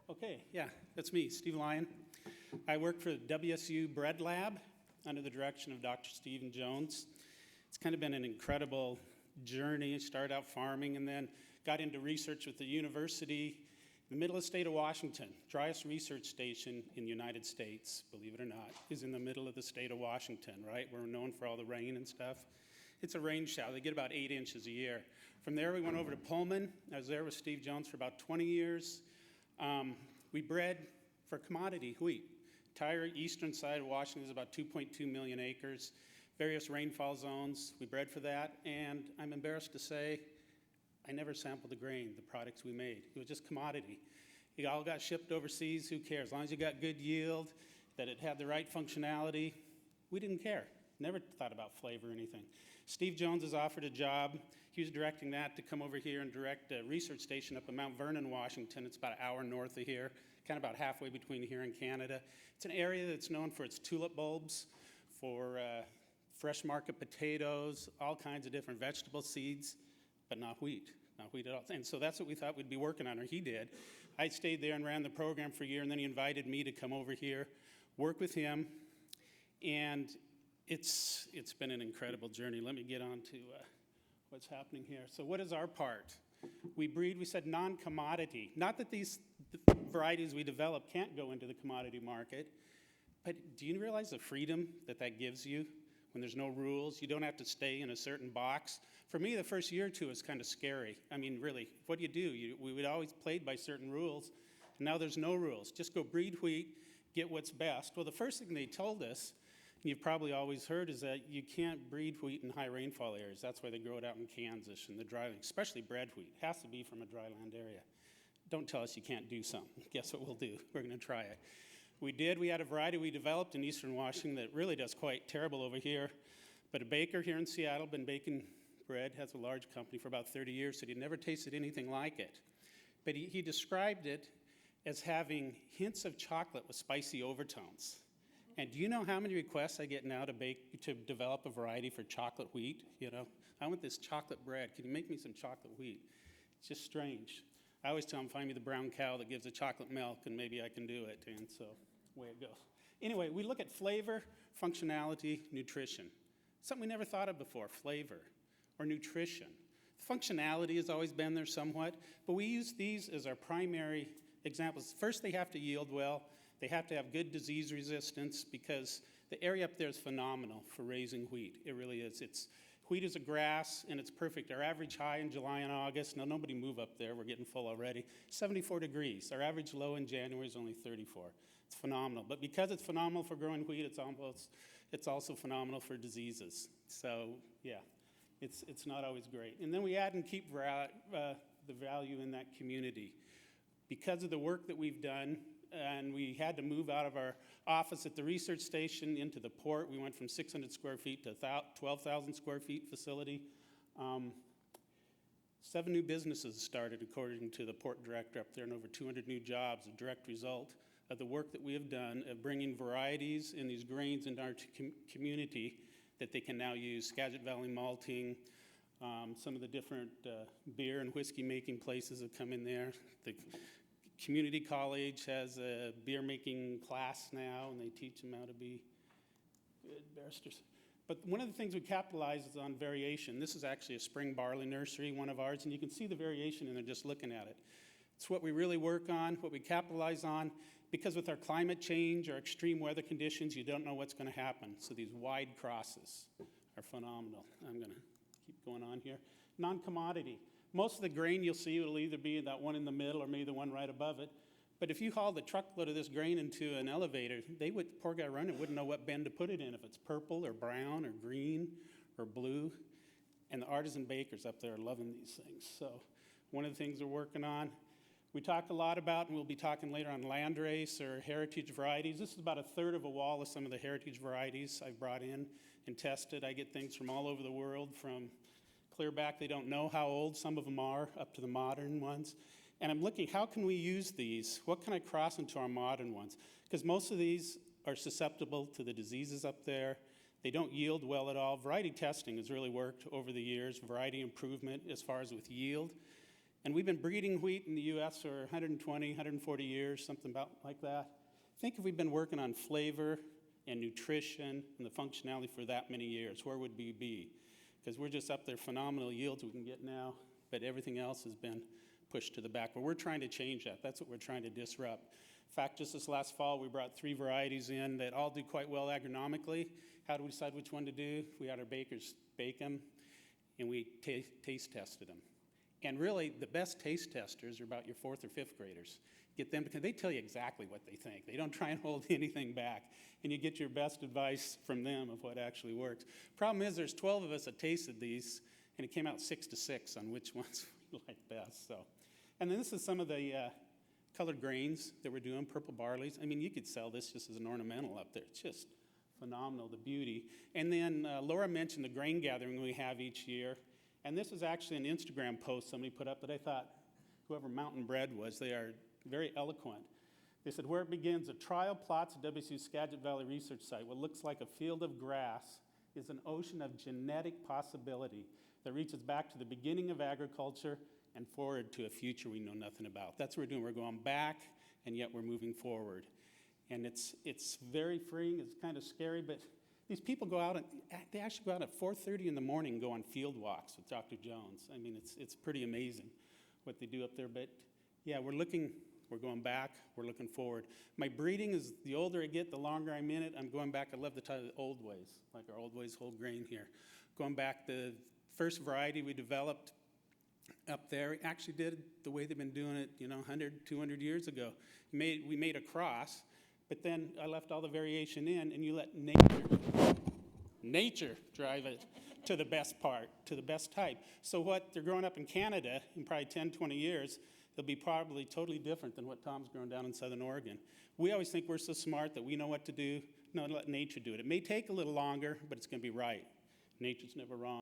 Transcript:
Okay, yeah, that's me, Steve Lyon. I work for the WSU Bread Lab under the direction of Dr. Stephen Jones. It's kind of been an incredible journey. I started out farming and then got into research with the university in the middle of the state of Washington. Driest research station in the United States, believe it or not, is in the middle of the state of Washington, right? We're known for all the rain and stuff. It's a rain shower. They get about 8 inches a year. From there, we went over to Pullman. I was there with Steve Jones for about 20 years. We bred for commodity wheat. Entire eastern side of Washington is about 2.2 million acres, various rainfall zones. We bred for that, and I'm embarrassed to say I never sampled the grain, the products we made. It was just commodity. It all got shipped overseas, who cares? As long as you got good yield, that it had the right functionality, we didn't care. Never thought about flavor or anything. Steve Jones has offered a job. He was directing that to come over here and direct a research station up in Mount Vernon, Washington. It's about an hour north of here, kind of about halfway between here and Canada. It's an area that's known for its tulip bulbs, for fresh market potatoes, all kinds of different vegetable seeds, but not wheat at all. And so that's what we thought we'd be working on, or he did. I stayed there and ran the program for a year, and then he invited me to come over here, work with him, and it's been an incredible journey. Let me get on to what's happening here. So what is our part? We breed, we said non-commodity. Not that these varieties we develop can't go into the commodity market, but do you realize the freedom that that gives you when there's no rules? You don't have to stay in a certain box. For me, the first year or two was kind of scary. I mean, really, what do? We would always played by certain rules, and now there's no rules. Just go breed wheat, get what's best. Well, the first thing they told us, and you've probably always heard, is that you can't breed wheat in high rainfall areas. That's why they grow it out in Kansas and the dryland, especially bread wheat. It has to be from a dryland area. Don't tell us you can't do something. Guess what we'll do? We're going to try it. We did. We had a variety we developed in eastern Washington that really does quite terrible over here. But a baker here in Seattle, been baking bread, has a large company for about 30 years, said he'd never tasted anything like it. But he described it as having hints of chocolate with spicy overtones. And do you know how many requests I get now to develop a variety for chocolate wheat? You know, I want this chocolate bread. Can you make me some chocolate wheat? It's just strange. I always tell them, find me the brown cow that gives the chocolate milk, and maybe I can do it. And so, away it goes. Anyway, we look at flavor, functionality, nutrition. Something we never thought of before, flavor or nutrition. Functionality has always been there somewhat, but we use these as our primary examples. First, they have to yield well. They have to have good disease resistance because the area up there is phenomenal for raising wheat. It really is. Wheat is a grass, and it's perfect. Our average high in July and August, now nobody move up there, we're getting full already, 74 degrees. Our average low in January is only 34. It's phenomenal. But because it's phenomenal for growing wheat, it's also phenomenal for diseases. So, yeah, it's not always great. And then we add and keep the value in that community. Because of the work that we've done, and we had to move out of our office at the research station into the port. We went from 600 square feet to 12,000 square feet facility. 7 new businesses started, according to the port director up there, and over 200 new jobs, a direct result of the work that we have done of bringing varieties in these grains into our community that they can now use. Skagit Valley malting, some of the different beer and whiskey making places have come in there. The community college has a beer making class now, and they teach them how to be good barristers. But one of the things we capitalize is on variation. This is actually a spring barley nursery, one of ours, and you can see the variation in there just looking at it. It's what we really work on, what we capitalize on, because with our climate change or extreme weather conditions, you don't know what's going to happen. So these wide crosses are phenomenal. I'm going to keep going on here. Non-commodity. Most of the grain you'll see will either be that one in the middle or maybe the one right above it. But if you hauled a truckload of this grain into an elevator, poor guy running wouldn't know what bin to put it in, if it's purple or brown or green or blue. And the artisan bakers up there are loving these things. So one of the things we're working on, we talk a lot about, and we'll be talking later on landrace or heritage varieties. This is about a third of a wall of some of the heritage varieties I've brought in and tested. I get things from all over the world, from clear back, they don't know how old some of them are, up to the modern ones. And I'm looking, how can we use these? What can I cross into our modern ones? Because most of these are susceptible to the diseases up there. They don't yield well at all. Variety testing has really worked over the years, variety improvement as far as with yield. And we've been breeding wheat in the US for 120, 140 years, something about like that. Think if we've been working on flavor and nutrition and the functionality for that many years, where would we be? Because we're just up there, phenomenal yields we can get now, but everything else has been pushed to the back. But we're trying to change that. That's what we're trying to disrupt. In fact, just this last fall, we brought 3 varieties in that all do quite well agronomically. How do we decide which one to do? We had our bakers bake them, and we taste tested them. And really, the best taste testers are about your 4th or 5th graders. Get them because they tell you exactly what they think. They don't try and hold anything back. And you get your best advice from them of what actually works. Problem is, there's 12 of us that tasted these, and it came out 6-6 on which ones we like best. So, and then this is some of the colored grains that we're doing, purple barleys. I mean, you could sell this just as an ornamental up there. It's just phenomenal, the beauty. And then Laura mentioned the grain gathering we have each year. And this is actually an Instagram post somebody put up that I thought whoever Mountain Bread was, they are very eloquent. They said, where it begins, a trial plots at WSU Skagit Valley Research Site. What looks like a field of grass is an ocean of genetic possibility that reaches back to the beginning of agriculture and forward to a future we know nothing about. That's what we're doing. We're going back, and yet we're moving forward. And it's very freeing. It's kind of scary, but these people go out, and they actually go out at 4:30 in the morning and go on field walks with Dr. Jones. I mean, it's pretty amazing what they do up there. But yeah, we're going back, we're looking forward. My breeding is, the older I get, the longer I'm in it. I'm going back, I love the title, Oldways, like our Oldways whole grain here. Going back, the first variety we developed up there, we actually did it the way they've been doing it, 100, 200 years ago. We made a cross, but then I left all the variation in, and you let nature drive it to the best part, to the best type. So what they're growing up in Canada in probably 10, 20 years, they'll be probably totally different than what Tom's growing down in Southern Oregon. We always think we're so smart that we know what to do. No, let nature do it. It may take a little longer, but it's going to be right. Nature's never wrong.